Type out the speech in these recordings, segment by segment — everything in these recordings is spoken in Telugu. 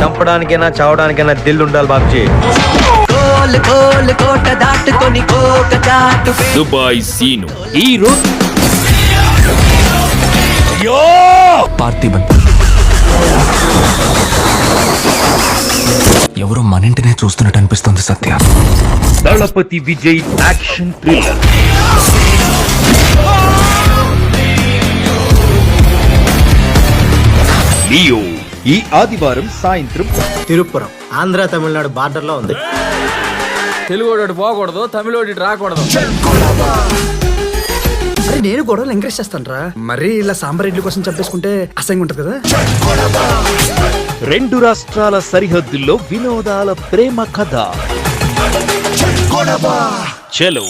చంపడానికైనా చావడానికైనా దిల్ ఉండాలి బాబ్జీ. Dubai Seenu hero Parthiban. ఎవరో మన ఇంటినే చూస్తున్నట్టు అనిపిస్తుంది Satya. Thalapathy Vijay action thriller. Leo ఈ ఆదివారం సాయంత్రం. తిరుపురం ఆంధ్ర తమిళనాడు బార్డర్ లో ఉంది. తెలుగు పోకూడదు, తమిళోడి రాకూడదు. అరే నేను గొడవలు ఎంకరేజ్ చేస్తాను రా. మరీ ఇలా సాంబార్ ఇడ్లీ కోసం చంపేసుకుంటే అసహ్యంగా ఉంటుంది కదా. రెండు రాష్ట్రాల సరిహద్దుల్లో వినోదాల ప్రేమ కథ. చలో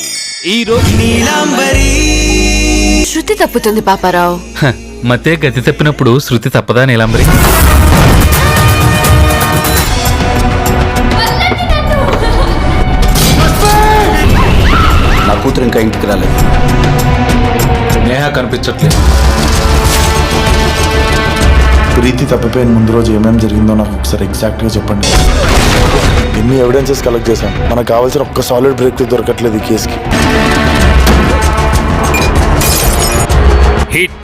ఈ రోజు శృతి తప్పుతుంది పాపారావు. మతే గతి తప్పినప్పుడు శృతి తప్పదా నీలాంబరి? నా కూతురు ఇంకా ఇంటికి రాలేదు. నేహ కనిపించట్లేదు. ప్రీతి తప్పిపోయిన ముందు రోజు ఏమేమి జరిగిందో నాకు ఒకసారి ఎగ్జాక్ట్ గా చెప్పండి. ఎన్ని ఎవిడెన్సెస్ కలెక్ట్ చేశాం, మనకు కావాల్సిన ఒక్క సాలిడ్ బ్రేక్ దొరకట్లేదు ఈ కేసుకి. హిట్